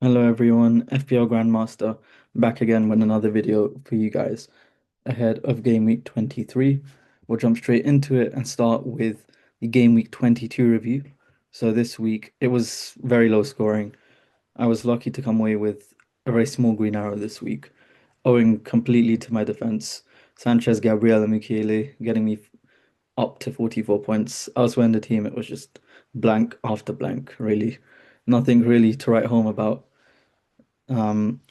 Hello everyone, FPL Grandmaster back again with another video for you guys ahead of Game Week 23. We'll jump straight into it and start with the Game Week 22 review. So this week it was very low scoring. I was lucky to come away with a very small green arrow this week, owing completely to my defense. Sanchez, Gabriel, and Mukiele getting me up to 44 points. Elsewhere in the team, it was just blank after blank, really. Nothing really to write home about. Um,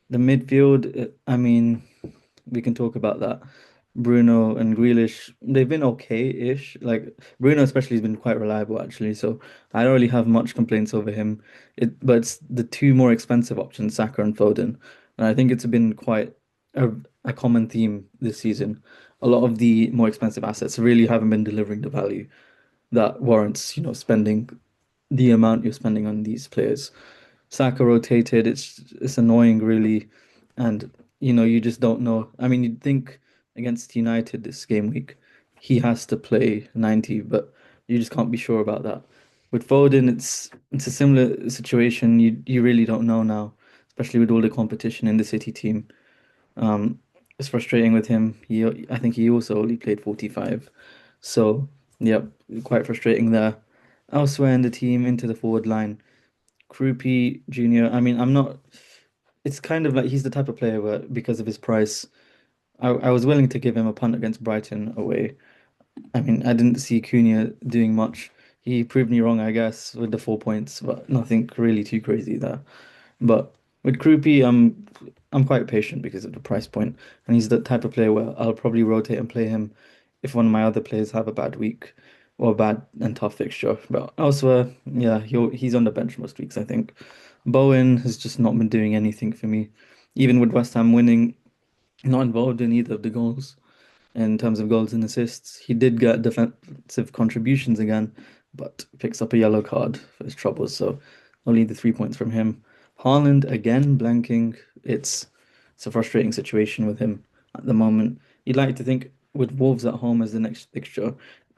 the midfield, I mean, we can talk about that. Bruno and Grealish, they've been okay-ish. Like Bruno especially has been quite reliable actually, so I don't really have much complaints over him. But it's the two more expensive options, Saka and Foden, and I think it's been quite a, a common theme this season. A lot of the more expensive assets really haven't been delivering the value that warrants, spending the amount you're spending on these players. Saka rotated. It's annoying, really, and you just don't know. I mean, you'd think against United this game week, he has to play 90, but you just can't be sure about that. With Foden, it's a similar situation. You really don't know now, especially with all the competition in the City team. Um, it's frustrating with him. I think he also only played 45, so yeah, quite frustrating there. Elsewhere in the team, into the forward line. Krupi Jr. I mean, I'm not. It's kind of like he's the type of player where, because of his price, I was willing to give him a punt against Brighton away. I mean, I didn't see Cunha doing much. He proved me wrong, I guess, with the 4 points, but nothing really too crazy there. But with Krupi, I'm quite patient because of the price point, and he's the type of player where I'll probably rotate and play him if one of my other players have a bad week or a bad and tough fixture. But elsewhere, yeah, he's on the bench most weeks, I think. Bowen has just not been doing anything for me. Even with West Ham winning, not involved in either of the goals in terms of goals and assists. He did get defensive contributions again, but picks up a yellow card for his troubles. So only the 3 points from him. Haaland again blanking. It's a frustrating situation with him at the moment. You'd like to think with Wolves at home as the next fixture,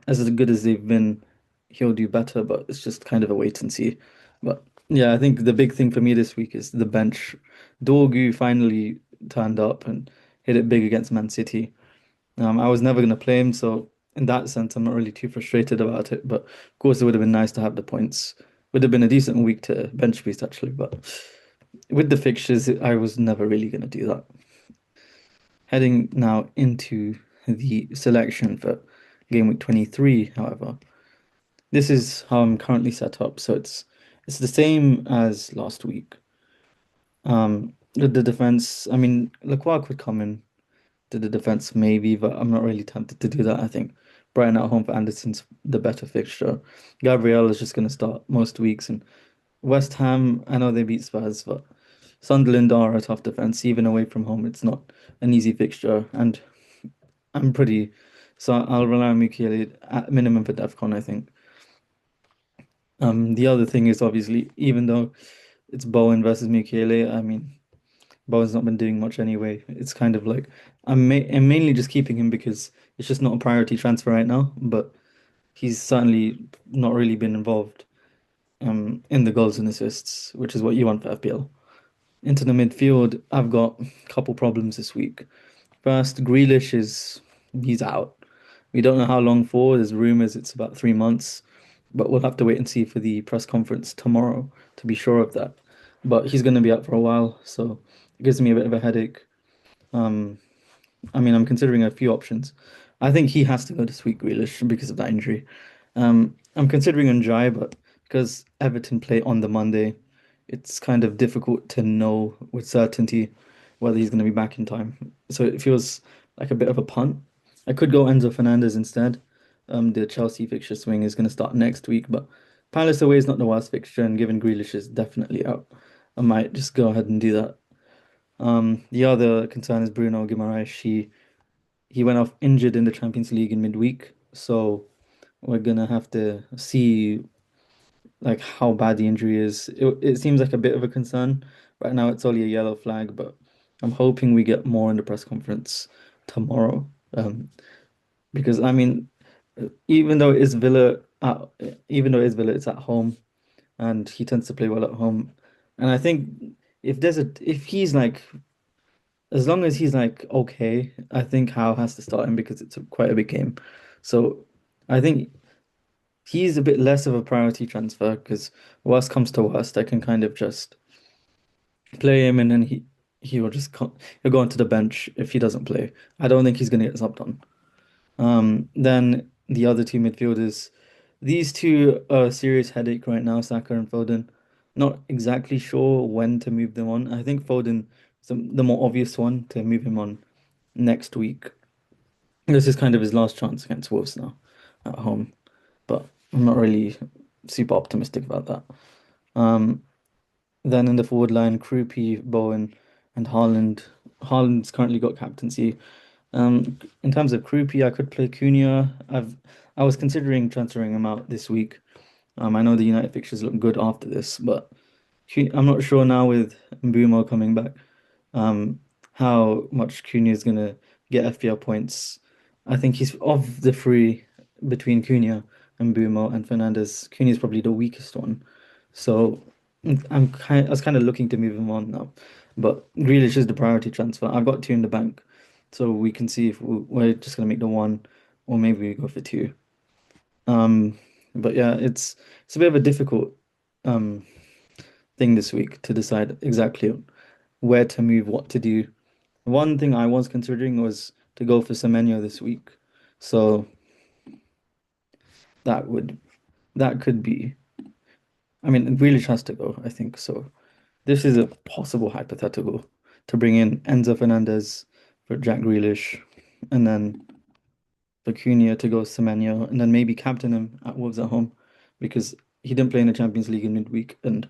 as good as they've been, he'll do better, but it's just kind of a wait and see. But yeah, I think the big thing for me this week is the bench. Dorgu finally turned up and hit it big against Man City. I was never going to play him, so in that sense, I'm not really too frustrated about it. But of course, it would have been nice to have the points. Would have been a decent week to bench boost actually, but with the fixtures, I was never really going to do that. Heading now into the selection for game week 23, however, this is how I'm currently set up. So it's the same as last week. With the defense, I mean, Lacroix could come in to the defense maybe, but I'm not really tempted to do that. I think Brighton at home for Anderson's the better fixture. Gabriel is just going to start most weeks, and West Ham, I know they beat Spurs, but Sunderland are a tough defense. Even away from home, it's not an easy fixture, and I'm pretty. So I'll rely on Mukiele at minimum for DEFCON, I think. The other thing is obviously, even though it's Bowen versus Mukiele, I mean, Bowen's not been doing much anyway. It's kind of like I'm mainly just keeping him because it's just not a priority transfer right now, but he's certainly not really been involved in the goals and assists, which is what you want for FPL. Into the midfield, I've got a couple problems this week. First, Grealish is he's out. We don't know how long for. There's rumors it's about 3 months, but we'll have to wait and see for the press conference tomorrow to be sure of that. But he's going to be out for a while, so it gives me a bit of a headache. Um, I mean, I'm considering a few options. I think he has to go this week, Grealish, because of that injury. I'm considering Njai, but because Everton play on the Monday, it's kind of difficult to know with certainty whether he's going to be back in time. So it feels like a bit of a punt. I could go Enzo Fernandez instead. The Chelsea fixture swing is going to start next week, but Palace away is not the worst fixture, and given Grealish is definitely out, I might just go ahead and do that. The other concern is Bruno Guimaraes. He went off injured in the Champions League in midweek, so we're gonna have to see like how bad the injury is. It seems like a bit of a concern. Right now it's only a yellow flag, but I'm hoping we get more in the press conference tomorrow. Because I mean, even though it is Villa, even though it is Villa, it's at home, and he tends to play well at home. And I think if he's like as long as he's like okay, I think Howe has to start him because it's quite a big game. So I think he's a bit less of a priority transfer because worst comes to worst, I can kind of just play him and then he will just he'll go onto the bench if he doesn't play. I don't think he's gonna get subbed on. Then the other two midfielders, these two are a serious headache right now, Saka and Foden. Not exactly sure when to move them on. I think Foden is the more obvious one to move him on next week. This is kind of his last chance against Wolves now at home, but I'm not really super optimistic about that. Um, then in the forward line, Krupi, Bowen, and Haaland. Haaland's currently got captaincy. In terms of Krupi, I could play Cunha. I was considering transferring him out this week. I know the United fixtures look good after this, but I'm not sure now with Mbeumo coming back, um, how much Cunha is gonna get FPL points. I think he's of the three between Cunha and Mbeumo and Fernandes. Cunha is probably the weakest one, so I was kind of looking to move him on now, but Grealish is the priority transfer. I've got two in the bank, so we can see if we're just gonna make the one, or maybe we go for two. Um, but yeah, it's a bit of a difficult um thing this week to decide exactly where to move, what to do. One thing I was considering was to go for Semenyo this week. So that would that could be. I mean, Grealish has to go, I think. So this is a possible hypothetical to bring in Enzo Fernandez for Jack Grealish, and then for Cunha to go Semenyo, and then maybe captain him at Wolves at home because he didn't play in the Champions League in midweek, and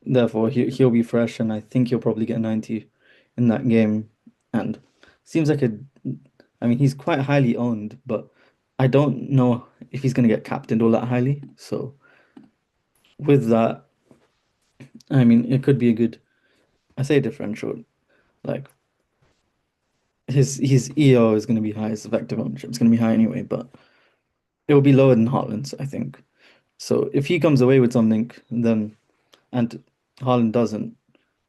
therefore he'll be fresh, and I think he'll probably get 90 in that game. And seems like I mean, he's quite highly owned, but I don't know if he's going to get captained all that highly. So with that, I mean, it could be a good, I say differential. Like his EO is going to be high, his effective ownership is going to be high anyway, but it will be lower than Haaland's, I think. So if he comes away with something, then and Haaland doesn't,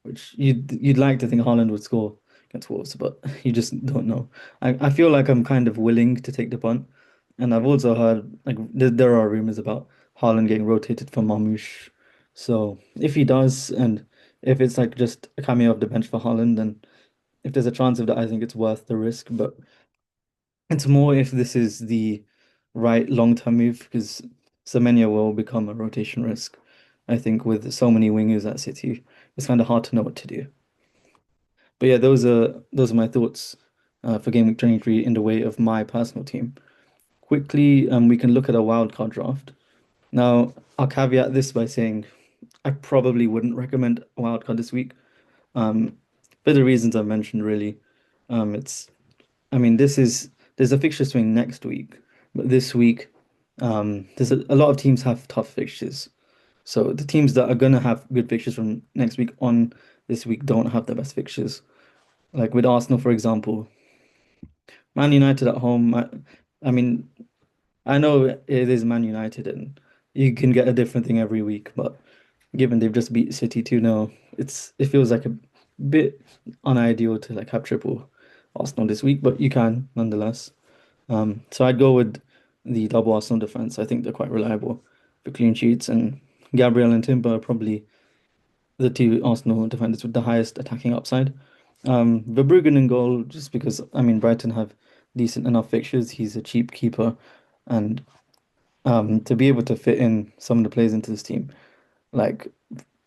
which you'd like to think Haaland would score against Wolves, but you just don't know. I feel like I'm kind of willing to take the punt, and I've also heard like there are rumors about Haaland getting rotated for Marmoush. So if he does, and if it's like just a cameo of the bench for Haaland, then if there's a chance of that, I think it's worth the risk. But it's more if this is the right long-term move because Semenyo will become a rotation risk. I think with so many wingers at City, it's kind of hard to know what to do. But yeah, those are my thoughts for Game Week 23 in the way of my personal team. Quickly, we can look at a wildcard draft. Now, I'll caveat this by saying I probably wouldn't recommend a wildcard this week. Um, for the reasons I mentioned, really. It's I mean, there's a fixture swing next week, but this week, there's a lot of teams have tough fixtures. So the teams that are gonna have good fixtures from next week on this week don't have the best fixtures. Like with Arsenal, for example, Man United at home. I mean, I know it is Man United, and you can get a different thing every week, but given they've just beat City 2-0, it feels like a bit unideal to like have triple Arsenal this week, but you can nonetheless. So I'd go with the double Arsenal defense. I think they're quite reliable for clean sheets, and Gabriel and Timber are probably the two Arsenal defenders with the highest attacking upside. Verbruggen in goal, just because I mean Brighton have decent enough fixtures. He's a cheap keeper, and to be able to fit in some of the players into this team, like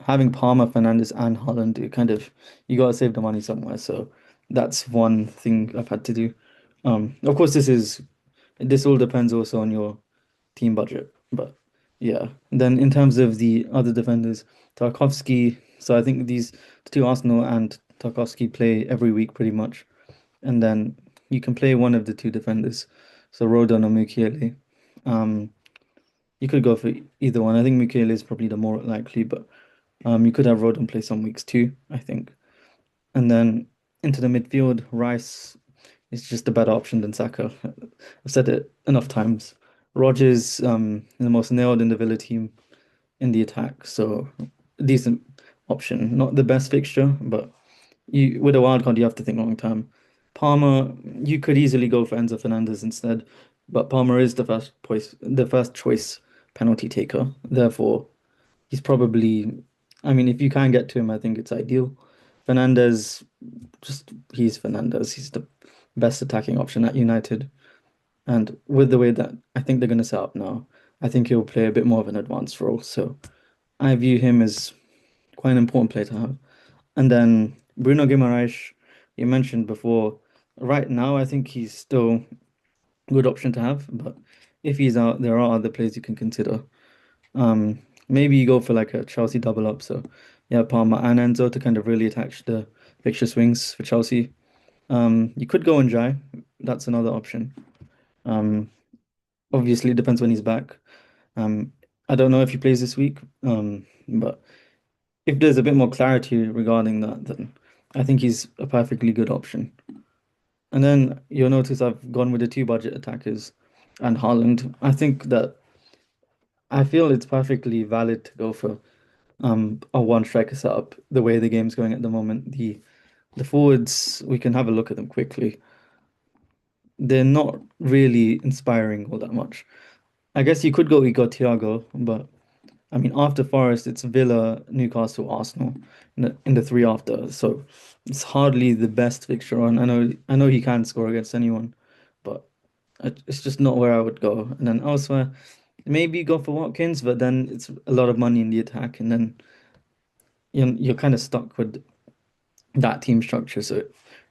having Palmer, Fernandes, and Holland, you gotta save the money somewhere. So that's one thing I've had to do. Of course, this all depends also on your team budget, but yeah. Then in terms of the other defenders, Tarkowski. So I think these two Arsenal and Tarkowski play every week pretty much, and then you can play one of the two defenders, so Rodon or Mukiele. Um, you could go for either one. I think Mukiele is probably the more likely, but you could have Rodon play some weeks too, I think. And then into the midfield, Rice is just a better option than Saka. I've said it enough times. Rodgers, the most nailed in the Villa team in the attack, so decent option. Not the best fixture, but you with a wild card you have to think long term. Palmer, you could easily go for Enzo Fernandez instead, but Palmer is the first choice penalty taker. Therefore, he's probably, I mean, if you can get to him, I think it's ideal. Fernandez, just he's Fernandez. He's the best attacking option at United. And with the way that I think they're going to set up now, I think he'll play a bit more of an advanced role. So I view him as quite an important player to have. And then Bruno Guimaraes, you mentioned before, right now I think he's still a good option to have, but if he's out, there are other players you can consider. Maybe you go for like a Chelsea double up, so yeah, Palmer and Enzo to kind of really attach the fixture swings for Chelsea. You could go on Jai, that's another option. Um, Obviously it depends when he's back. Um, I don't know if he plays this week, but if there's a bit more clarity regarding that, then I think he's a perfectly good option. And then you'll notice I've gone with the two budget attackers and Haaland. I feel it's perfectly valid to go for a one striker setup the way the game's going at the moment. The forwards, we can have a look at them quickly. They're not really inspiring all that much. I guess you could go Igor Thiago, but I mean, after Forest, it's Villa, Newcastle, Arsenal in the three after. So it's hardly the best fixture on. I know he can score against anyone, but it's just not where I would go. And then elsewhere, maybe go for Watkins, but then it's a lot of money in the attack, and then you're kind of stuck with that team structure. So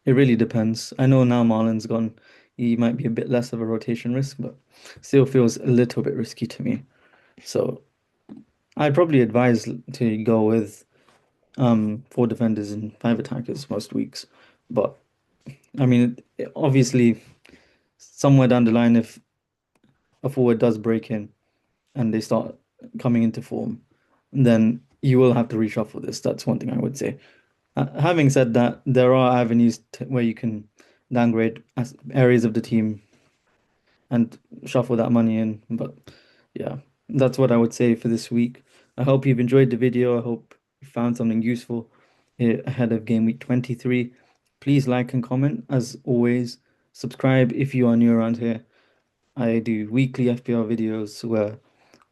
it really depends. I know now Marlon's gone. He might be a bit less of a rotation risk, but still feels a little bit risky to me. So I'd probably advise to go with four defenders and five attackers most weeks. But I mean, obviously, somewhere down the line, if a forward does break in and they start coming into form, then you will have to reshuffle this. That's one thing I would say. Having said that, there are avenues where you can downgrade areas of the team and shuffle that money in. But yeah, that's what I would say for this week. I hope you've enjoyed the video. I hope you found something useful ahead of game week 23. Please like and comment as always. Subscribe if you are new around here. I do weekly FPL videos where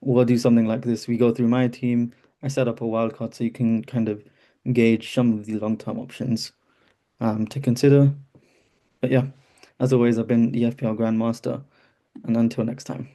we'll do something like this. We go through my team. I set up a wildcard so you can kind of gauge some of the long-term options to consider. But yeah, as always, I've been the FPL Grandmaster, and until next time.